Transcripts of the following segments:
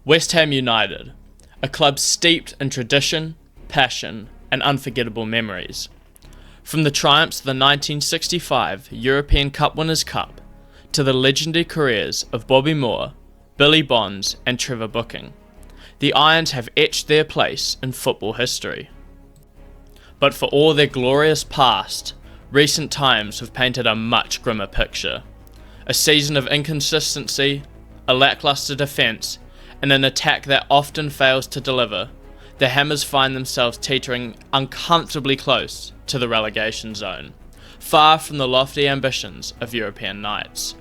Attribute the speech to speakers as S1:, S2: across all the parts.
S1: West Ham United, a club steeped in tradition, passion, and unforgettable memories. From the triumphs of the 1965 European Cup Winners' Cup to the legendary careers of Bobby Moore, Billy Bonds, and Trevor Booking, the Irons have etched their place in football history. But for all their glorious past, recent times have painted a much grimmer picture. A season of inconsistency, a lackluster defence, and an attack that often fails to deliver. The Hammers find themselves teetering uncomfortably close to the relegation zone, far from the lofty ambitions of European Knights.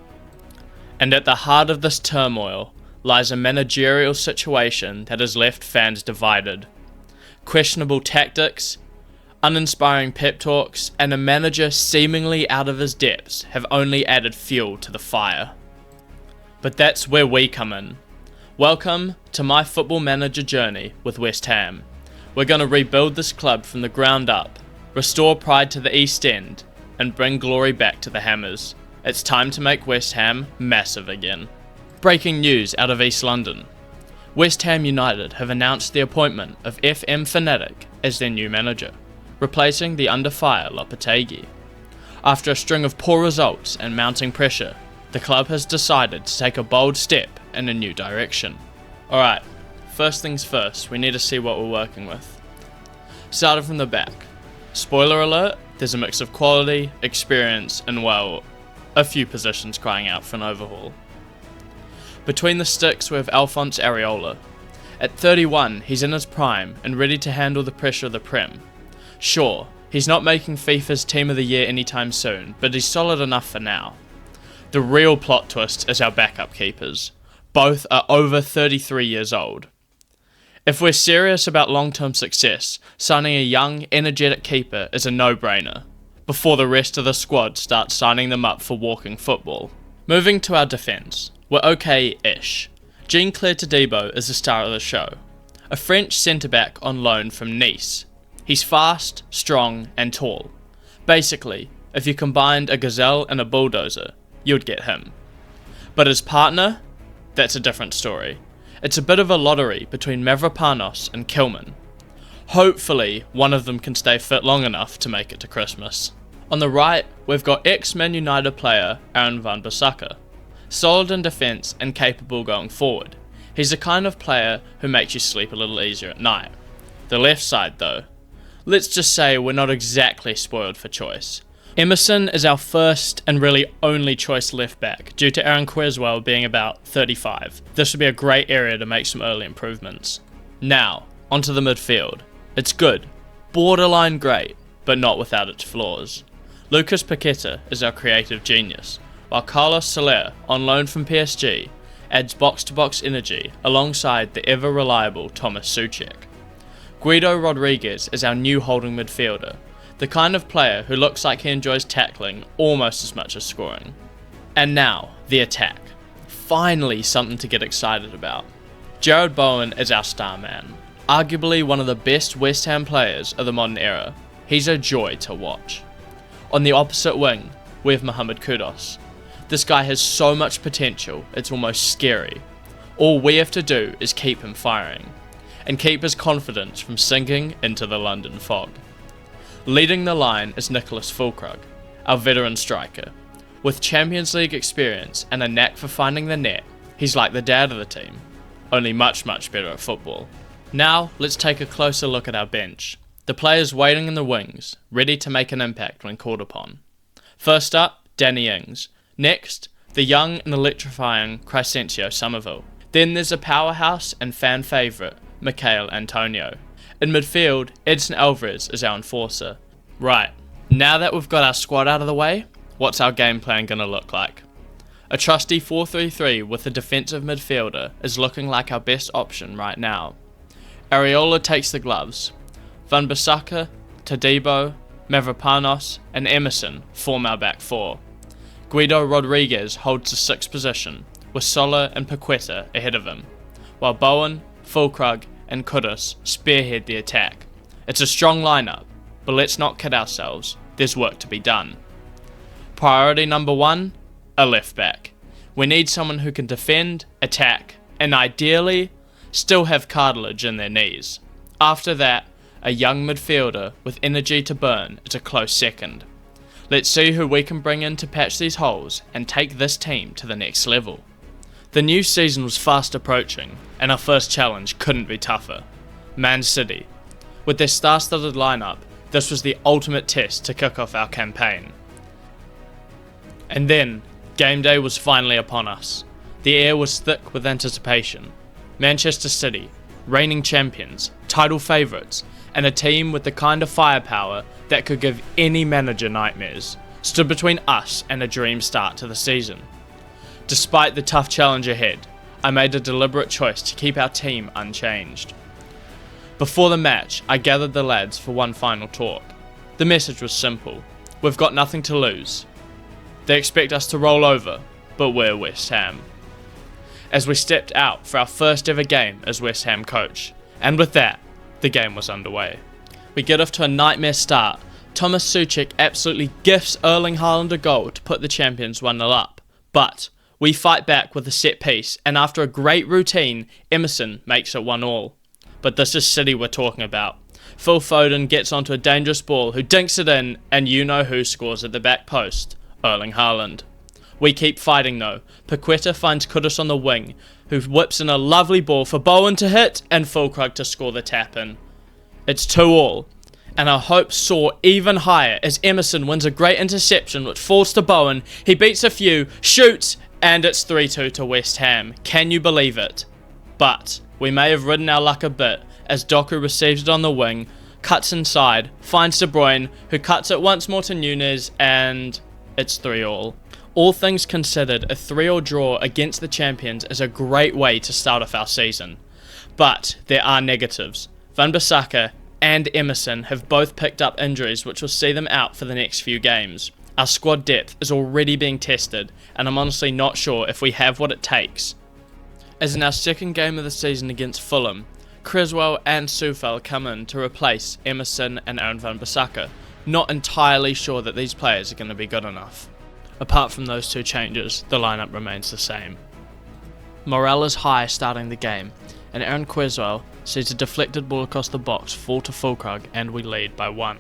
S1: And at the heart of this turmoil lies a managerial situation that has left fans divided. Questionable tactics, uninspiring pep talks, and a manager seemingly out of his depths have only added fuel to the fire. But that's where we come in. Welcome to my football manager journey with West Ham. We're going to rebuild this club from the ground up, restore pride to the East End, and bring glory back to the Hammers. It's time to make West Ham massive again. Breaking news out of East London. West Ham United have announced the appointment of FM Fanatic as their new manager, replacing the under fire Lopetegui. After a string of poor results and mounting pressure, the club has decided to take a bold step in a new direction. Alright, first things first, we need to see what we're working with. Starting from the back. Spoiler alert, there's a mix of quality, experience, and well, a few positions crying out for an overhaul. Between the sticks we have Alphonse Areola. At 31, he's in his prime and ready to handle the pressure of the Prem. Sure, he's not making FIFA's Team of the Year anytime soon, but he's solid enough for now. The real plot twist is our backup keepers. Both are over 33 years old. If we're serious about long-term success, signing a young, energetic keeper is a no-brainer, before the rest of the squad starts signing them up for walking football. Moving to our defence, we're okay-ish. Jean-Claire Todibo is the star of the show, a French centre-back on loan from Nice. He's fast, strong, and tall. Basically, if you combined a gazelle and a bulldozer, you'd get him. But his partner? That's a different story. It's a bit of a lottery between Mavropanos and Kilman. Hopefully, one of them can stay fit long enough to make it to Christmas. On the right, we've got ex-Man United player Aaron van Bissaka. Solid in defence and capable going forward. He's the kind of player who makes you sleep a little easier at night. The left side though. Let's just say we're not exactly spoiled for choice. Emerson is our first and really only choice left back, due to Aaron Creswell being about 35. This would be a great area to make some early improvements. Now, onto the midfield. It's good, borderline great, but not without its flaws. Lucas Paqueta is our creative genius, while Carlos Soler, on loan from PSG, adds box-to-box energy alongside the ever-reliable Thomas Souček. Guido Rodriguez is our new holding midfielder, the kind of player who looks like he enjoys tackling almost as much as scoring. And now, the attack. Finally something to get excited about. Jared Bowen is our star man, arguably one of the best West Ham players of the modern era. He's a joy to watch. On the opposite wing, we have Mohamed Kudus. This guy has so much potential, it's almost scary. All we have to do is keep him firing, and keep his confidence from sinking into the London fog. Leading the line is Nicholas Füllkrug, our veteran striker. With Champions League experience and a knack for finding the net, he's like the dad of the team, only much better at football. Now, let's take a closer look at our bench. The players waiting in the wings, ready to make an impact when called upon. First up, Danny Ings. Next, the young and electrifying Crescencio Somerville. Then there's a powerhouse and fan favourite, Michail Antonio. In midfield, Edson Alvarez is our enforcer. Right, now that we've got our squad out of the way, what's our game plan going to look like? A trusty 4-3-3 with a defensive midfielder is looking like our best option right now. Areola takes the gloves. Van Bissaka, Todibo, Mavropanos, and Emerson form our back four. Guido Rodriguez holds the sixth position, with Soler and Paqueta ahead of him, while Bowen, Füllkrug, and Kudus spearhead the attack. It's a strong lineup, but let's not kid ourselves, there's work to be done. Priority number one, a left back. We need someone who can defend, attack, and ideally, still have cartilage in their knees. After that, a young midfielder with energy to burn is a close second. Let's see who we can bring in to patch these holes and take this team to the next level. The new season was fast approaching, and our first challenge couldn't be tougher. Man City. With their star-studded lineup, this was the ultimate test to kick off our campaign. And then, game day was finally upon us. The air was thick with anticipation. Manchester City, reigning champions, title favourites, and a team with the kind of firepower that could give any manager nightmares, stood between us and a dream start to the season. Despite the tough challenge ahead, I made a deliberate choice to keep our team unchanged. Before the match, I gathered the lads for one final talk. The message was simple: we've got nothing to lose. They expect us to roll over, but we're West Ham. As we stepped out for our first ever game as West Ham coach, and with that, the game was underway. We get off to a nightmare start. Thomas Souček absolutely gifts Erling Haaland a goal to put the champions 1-0 up, but we fight back with a set piece, and after a great routine, Emerson makes it 1-1. But this is City we're talking about. Phil Foden gets onto a dangerous ball, who dinks it in, and you know who scores at the back post: Erling Haaland. We keep fighting though. Paqueta finds Kudus on the wing, who whips in a lovely ball for Bowen to hit and Füllkrug to score the tap in. It's 2-2, and our hopes soar even higher as Emerson wins a great interception which falls to Bowen. He beats a few, shoots, and it's 3-2 to West Ham. Can you believe it? But we may have ridden our luck a bit as Doku receives it on the wing, cuts inside, finds De Bruyne, who cuts it once more to Nunez, and it's 3-3. All things considered, a 3-3 draw against the champions is a great way to start off our season. But there are negatives. Van Bissaka and Emerson have both picked up injuries which will see them out for the next few games. Our squad depth is already being tested, and I'm honestly not sure if we have what it takes. As in our second game of the season against Fulham, Creswell and Soufal come in to replace Emerson and Aaron Van Bissaka. Not entirely sure that these players are going to be good enough. Apart from those two changes, the lineup remains the same. Morale is high starting the game, and Aaron Creswell sees a deflected ball across the box fall to Füllkrug, and we lead by 1.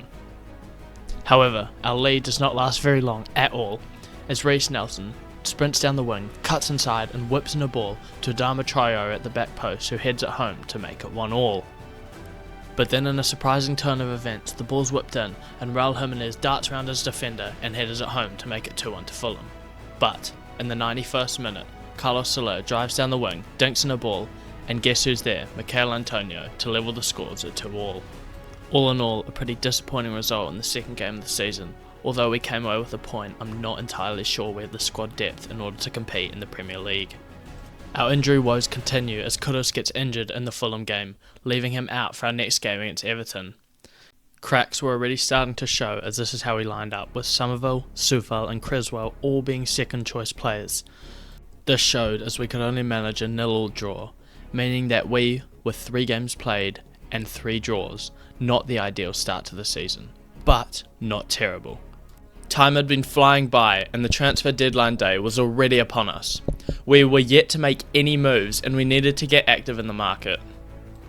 S1: However, our lead does not last very long at all, as Reece Nelson sprints down the wing, cuts inside and whips in a ball to Adama Traore at the back post, who heads it home to make it 1-1. But then in a surprising turn of events, the ball's whipped in and Raul Jimenez darts around his defender and headers it home to make it 2-1 to Fulham. But in the 91st minute, Carlos Soler drives down the wing, dinks in a ball, and guess who's there? Michail Antonio to level the scores at 2-2. All in all, a pretty disappointing result in the second game of the season. Although we came away with a point, I'm not entirely sure we have the squad depth in order to compete in the Premier League. Our injury woes continue as Kudus gets injured in the Fulham game, leaving him out for our next game against Everton. Cracks were already starting to show as this is how we lined up, with Somerville, Soufal and Creswell all being second choice players. This showed as we could only manage a 0-0 draw, meaning that we, with 3 games played and 3 draws, not the ideal start to the season, but not terrible. Time had been flying by and the transfer deadline day was already upon us. We were yet to make any moves and we needed to get active in the market.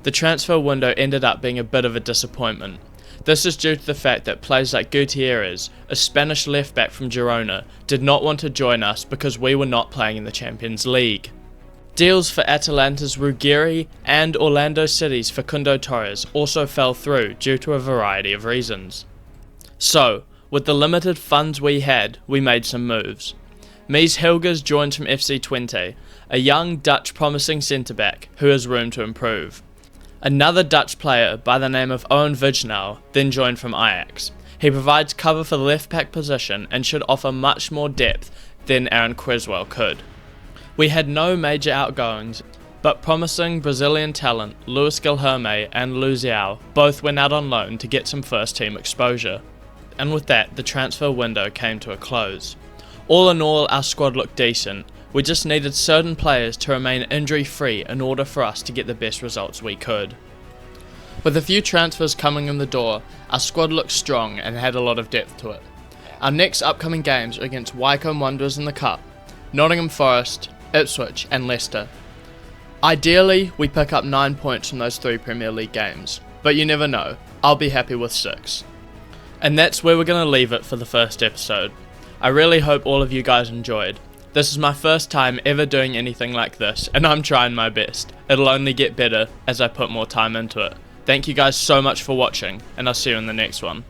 S1: The transfer window ended up being a bit of a disappointment. This is due to the fact that players like Gutierrez, a Spanish left-back from Girona, did not want to join us because we were not playing in the Champions League. Deals for Atalanta's Ruggeri and Orlando City's Facundo Torres also fell through due to a variety of reasons. So, with the limited funds we had, we made some moves. Mies Hilgers joined from FC Twente, a young Dutch promising centre-back who has room to improve. Another Dutch player by the name of Owen Vignal then joined from Ajax. He provides cover for the left-back position and should offer much more depth than Aaron Creswell could. We had no major outgoings, but promising Brazilian talent Luis Guilherme and Luziao both went out on loan to get some first-team exposure. And with that, the transfer window came to a close. All in all, our squad looked decent. We just needed certain players to remain injury-free in order for us to get the best results we could. With a few transfers coming in the door, our squad looked strong and had a lot of depth to it. Our next upcoming games are against Wycombe Wanderers in the Cup, Nottingham Forest, Ipswich and Leicester. Ideally, we pick up 9 points from those 3 Premier League games, but you never know. I'll be happy with 6. And that's where we're going to leave it for the first episode. I really hope all of you guys enjoyed. This is my first time ever doing anything like this, and I'm trying my best. It'll only get better as I put more time into it. Thank you guys so much for watching, and I'll see you in the next one.